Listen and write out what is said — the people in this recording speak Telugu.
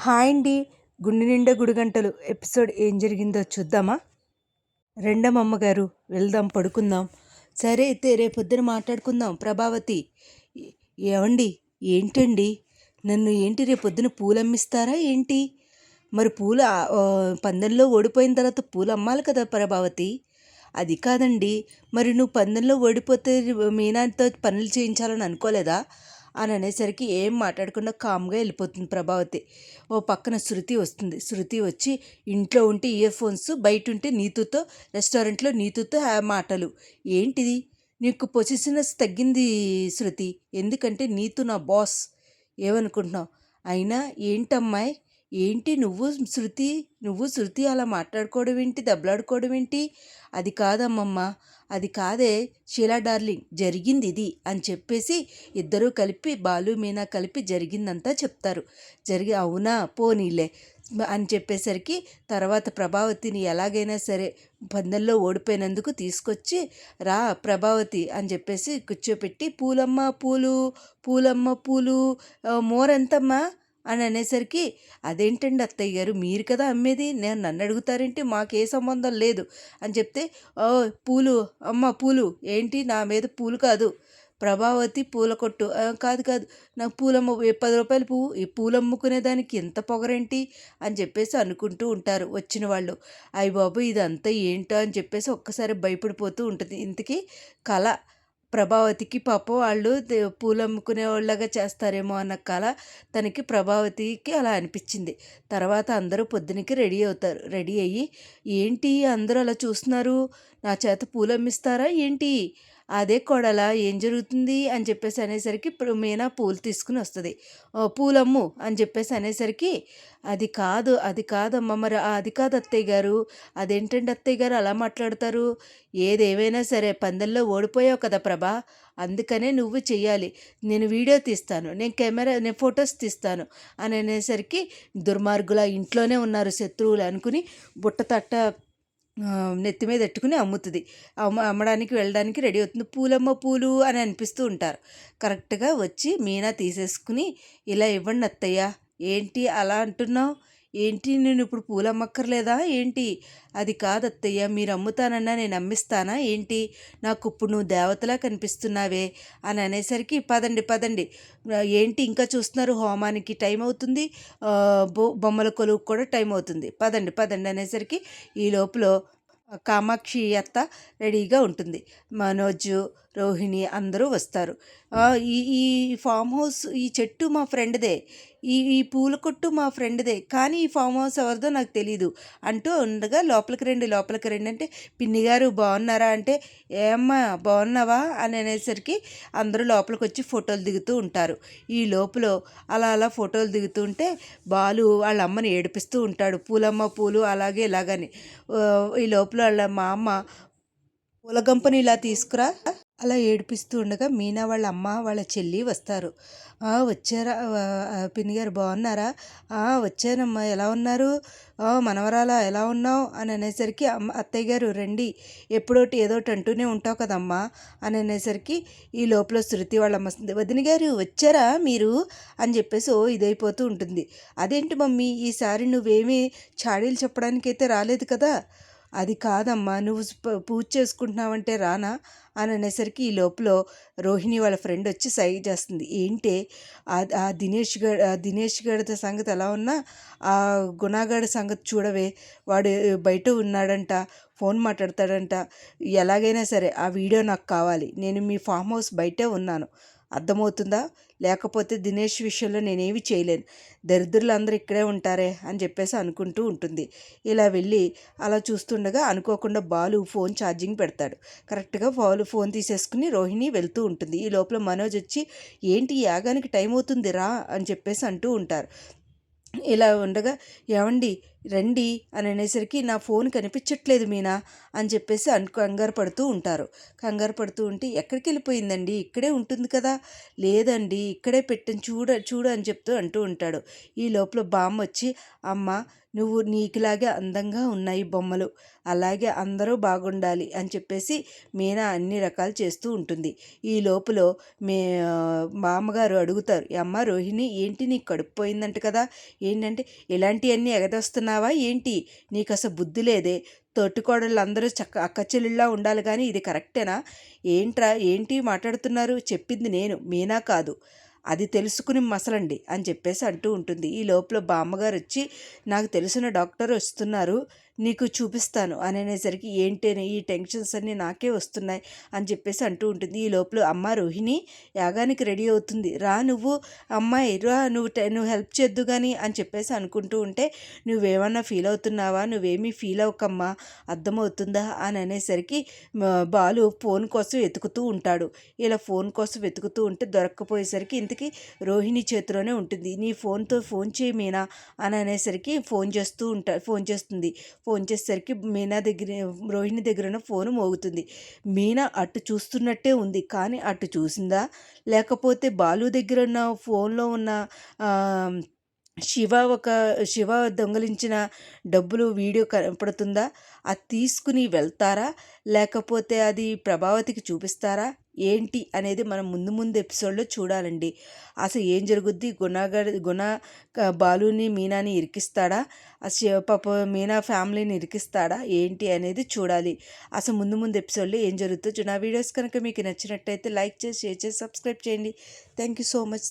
హాయ్ అండి. గుండె నిండా గుడిగంటలు ఎపిసోడ్ ఏం జరిగిందో చూద్దామా? రెండమ్మగారు వెళ్దాం పడుకుందాం. సరే అయితే రేపొద్దున మాట్లాడుకుందాం. ప్రభావతి ఏవండి, ఏంటండి, నన్ను ఏంటి రేపొద్దున పూలు అమ్మిస్తారా ఏంటి? మరి పూలు పందెంలో ఓడిపోయిన తర్వాత పూలు అమ్మాలి కదా ప్రభావతి. అది కాదండి, మరి నువ్వు పందెంలో ఓడిపోతే మీనాతో పనులు చేయించాలని అనుకోలేదా అని అనేసరికి ఏం మాట్లాడకుండా కామ్గా వెళ్ళిపోతుంది ప్రభావతి. ఓ పక్కన శృతి వస్తుంది. శృతి వచ్చి ఇంట్లో ఉంటే ఇయర్ ఫోన్స్, బయట ఉంటే నీతుతో, రెస్టారెంట్లో నీతుతో మాటలు. ఏంటిది, నీకు పొజిషనెస్ తగ్గింది శృతి. ఎందుకంటే నీతు నా బాస్. ఏమనుకుంటున్నావు? అయినా ఏంటమ్మాయి, ఏంటి నువ్వు శృతి అలా మాట్లాడుకోవడం ఏంటి, దెబ్బలాడుకోవడం ఏంటి? అది కాదమ్మమ్మ, అది కాదే షీలా డార్లింగ్, జరిగింది ఇది అని చెప్పేసి ఇద్దరూ కలిపి, బాలు మీనా కలిపి జరిగిందంతా చెప్తారు. అవునా, పోనీలే అని చెప్పేసరికి తర్వాత ప్రభావతిని ఎలాగైనా సరే పందెంలో ఓడిపోయినందుకు తీసుకొచ్చి, రా ప్రభావతి అని చెప్పేసి కూర్చోపెట్టి, పూలమ్మ పూలు మోరెంతమ్మా అని అనేసరికి, అదేంటండి అత్తయ్య గారు, మీరు కదా అమ్మేది, నన్ను అడుగుతారేంటి, మాకే సంబంధం లేదు అని చెప్తే, ఓ పూలు అమ్మ పూలు ఏంటి, నా మీద పూలు కాదు, ప్రభావతి పూల కొట్టు, కాదు కాదు, నాకు పూలమ్మ 10 రూపాయలు పువ్వు, ఈ పూలు అమ్ముకునేదానికి ఎంత పొగరేంటి అని చెప్పేసి అనుకుంటూ ఉంటారు వచ్చిన వాళ్ళు. అయ్య బాబు ఇదంతా ఏంటో అని చెప్పేసి ఒక్కసారి భయపడిపోతూ ఉంటుంది. ఇంతకీ కళ ప్రభావతికి, పాపం వాళ్ళు పూలు అమ్ముకునే వాళ్ళగా చేస్తారేమో అన్న కళ తనకి, ప్రభావతికి అలా అనిపించింది. తర్వాత అందరూ పొద్దునకి రెడీ అవుతారు. రెడీ అయ్యి, ఏంటి అందరూ అలా చూస్తున్నారు, నా చేత పూలు అమ్మిస్తారా ఏంటి, అదే కోడలా ఏం జరుగుతుంది అని చెప్పేసి అనేసరికి మీనా పూలు తీసుకుని వస్తుంది. పూలమ్ము అని చెప్పేసి అనేసరికి, అది కాదమ్మ, మరి అది కాదు అత్తయ్య గారు, అదేంటండి అత్తయ్య గారు అలా మాట్లాడతారు, ఏదేమైనా సరే పందెంలో ఓడిపోయావు కదా ప్రభా, అందుకనే నువ్వు చెయ్యాలి, నేను వీడియో తీస్తాను, నేను ఫొటోస్ తీస్తాను అని అనేసరికి, దుర్మార్గుల ఇంట్లోనే ఉన్నారు శత్రువులు అనుకుని బుట్ట తట్ట నెత్తి మీద ఎట్టుకుని అమ్ముతుంది. అమ్మడానికి వెళ్ళడానికి రెడీ అవుతుంది. పూలమ్మ పూలు అని అనిపిస్తూ ఉంటారు. కరెక్ట్గా వచ్చి మీనా తీసేసుకుని, ఇలా ఇవ్వండి అత్తయ్య, ఏంటి అలా అంటున్నావు, ఏంటి నేను ఇప్పుడు పూలు అమ్మక్కర్లేదా ఏంటి, అది కాదు అత్తయ్య, మీరు అమ్ముతానన్నా నేను అమ్మిస్తానా ఏంటి, నాకు ఇప్పుడు నువ్వు దేవతలా కనిపిస్తున్నావే అని అనేసరికి, పదండి పదండి, ఏంటి ఇంకా చూస్తున్నారు, హోమానికి టైం అవుతుంది, బొమ్మల కొలువుకు కూడా టైం అవుతుంది, పదండి పదండి అనేసరికి ఈ లోపల కామాక్షి అత్త రెడీగా ఉంటుంది. మనోజు, రోహిణి అందరూ వస్తారు. ఈ ఈ ఫామ్ హౌస్, ఈ చెట్టు మా ఫ్రెండ్దే, ఈ పూల కొట్టు మా ఫ్రెండ్దే, కానీ ఈ ఫామ్ హౌస్ ఎవరిదో నాకు తెలీదు అంటూ ఉండగా, లోపలికి రండి అంటే, పిన్ని గారు బాగున్నారా అంటే, ఏమ్మా బాగున్నావా అని అనేసరికి అందరూ లోపలికి వచ్చి ఫోటోలు దిగుతూ ఉంటారు. ఈ లోపల అలా ఫోటోలు దిగుతూ ఉంటే బాలు వాళ్ళ అమ్మని ఏడిపిస్తూ ఉంటాడు, పూలమ్మ పూలు అలాగే ఇలాగని. ఈ లోపల మా అమ్మ, పూల గంపని ఇలా తీసుకురా అలా ఏడిపిస్తూ ఉండగా మీనా వాళ్ళ అమ్మ వాళ్ళ చెల్లి వస్తారు. వచ్చారా పిన్ని గారు బాగున్నారా, వచ్చానమ్మా, ఎలా ఉన్నారు, మనవరాలా ఎలా ఉన్నావు అని అనేసరికి, అత్తయ్య గారు రండి, ఎప్పుడోటి ఏదోటి అంటూనే ఉంటావు కదమ్మా అని అనేసరికి, ఈ లోపల శృతి వాళ్ళ అమ్మ, వదిన గారు వచ్చారా మీరు అని చెప్పేసి ఇదైపోతూ ఉంటుంది. అదేంటి మమ్మీ, ఈసారి నువ్వేమీ చాడీలు చెప్పడానికైతే రాలేదు కదా, అది కాదమ్మా, నువ్వు పూజ చేసుకుంటున్నావంటే రానా అని అనేసరికి, ఈ లోపల రోహిణి వాళ్ళ ఫ్రెండ్ వచ్చి సైగ చేస్తుంది. ఏంటి ఆ దినేష్ గడి సంగతి ఎలా ఉన్నా, ఆ గుణాగాడి సంగతి చూడవే, వాడు బయట ఉన్నాడంట, ఫోన్ మాట్లాడతాడంట, ఎలాగైనా సరే ఆ వీడియో నాకు కావాలి, నేను మీ ఫామ్ హౌస్ బయటే ఉన్నాను, అర్థమవుతుందా, లేకపోతే దినేష్ విషయంలో నేనేమి చేయలేను, దరిద్రులు అందరూ ఇక్కడే ఉంటారే అని చెప్పేసి అనుకుంటూ ఉంటుంది. ఇలా వెళ్ళి అలా చూస్తుండగా అనుకోకుండా బాలు ఫోన్ ఛార్జింగ్ పెడతాడు. కరెక్ట్గా ఫోన్ తీసేసుకుని రోహిణి వెళ్తూ ఉంటుంది. ఈ లోపల మనోజ్ వచ్చి, ఏంటి యాగానికి టైం అవుతుంది రా అని చెప్పేసి అంటూ ఉంటారు. ఇలా ఉండగా, ఏమండి రండి అని అనేసరికి నా ఫోన్ కనిపించట్లేదు మీనా అని చెప్పేసి కంగారు పడుతూ ఉంటారు. కంగారు పడుతూ ఉంటే ఎక్కడికి వెళ్ళిపోయిందండి, ఇక్కడే ఉంటుంది కదా, లేదండి ఇక్కడే పెట్టాను చూడు అని అంటూ ఉంటాడు. ఈ లోపల బామ్మ వచ్చి, అమ్మ నువ్వు నీకులాగే అందంగా ఉన్నాయి బొమ్మలు, అలాగే అందరూ బాగుండాలి అని చెప్పేసి మీనా అన్ని రకాలు చేస్తూ ఉంటుంది. ఈ లోపల మే మామగారు అడుగుతారు, అమ్మ రోహిణి ఏంటి నీకు కడుపు పోయిందంట కదా, ఏంటంటే ఇలాంటివన్నీ ఎగదొస్తున్నావా ఏంటి, నీకు అసలు బుద్ధి లేదే, తోటికోడళ్ళు అందరూ అక్క చెల్లెళ్ళలా ఉండాలి కానీ ఇది కరెక్టేనా, ఏంటి మాట్లాడుతున్నారు, చెప్పింది నేను మీనా కాదు, అది తెలుసుకుని మసలండి అని చెప్పేసి అంటూ ఉంటుంది. ఈ లోపల బామ్మగారు వచ్చి, నాకు తెలిసిన డాక్టర్ వస్తున్నారు, నీకు చూపిస్తాను అని అనేసరికి, ఏంటని ఈ టెన్షన్స్ అన్నీ నాకే వస్తున్నాయి అని చెప్పేసి అంటూ ఉంటుంది. ఈ లోపల అమ్మ రోహిణి యాగానికి రెడీ అవుతుంది, రా నువ్వు, అమ్మాయి రా నువ్వు హెల్ప్ చేద్దు కానీ అని చెప్పేసి అనుకుంటూ ఉంటే, నువ్వేమన్నా ఫీల్ అవుతున్నావా, నువ్వేమీ ఫీల్ అవ్వకమ్మా, అర్థమవుతుందా అని అనేసరికి బాలు ఫోన్ కోసం వెతుకుతూ ఉంటాడు. ఇలా ఫోన్ కోసం వెతుకుతూ ఉంటే దొరక్కపోయేసరికి ఇంతకీ రోహిణి చేతిలోనే ఉంటుంది. నీ ఫోన్తో ఫోన్ చేయి మీనా అని అనేసరికి ఫోన్ చేస్తుంది. ఫోన్ చేసేసరికి రోహిణి దగ్గర ఉన్న ఫోన్ మోగుతుంది. మీనా అటు చూస్తున్నట్టే ఉంది, కానీ అటు చూసిందా లేకపోతే బాలు దగ్గర ఉన్న ఫోన్లో ఉన్న శివ దొంగలించిన డబ్బులు వీడియో కనపడుతుందా, అది తీసుకుని వెళ్తారా లేకపోతే అది ప్రభావతికి చూపిస్తారా ఏంటి అనేది మనం ముందు ఎపిసోడ్లో చూడాలండి. అసలు ఏం జరుగుద్ది, గుణ బాలుని మీనాని ఇరికిస్తాడా, పాప మీనా ఫ్యామిలీని ఇరికిస్తాడా ఏంటి అనేది చూడాలి. అసలు ముందు ఎపిసోడ్లో ఏం జరుగుతుందో నా వీడియోస్ కనుక మీకు నచ్చినట్టయితే లైక్ చేసి షేర్ చేసి సబ్స్క్రైబ్ చేయండి. Thank you so much.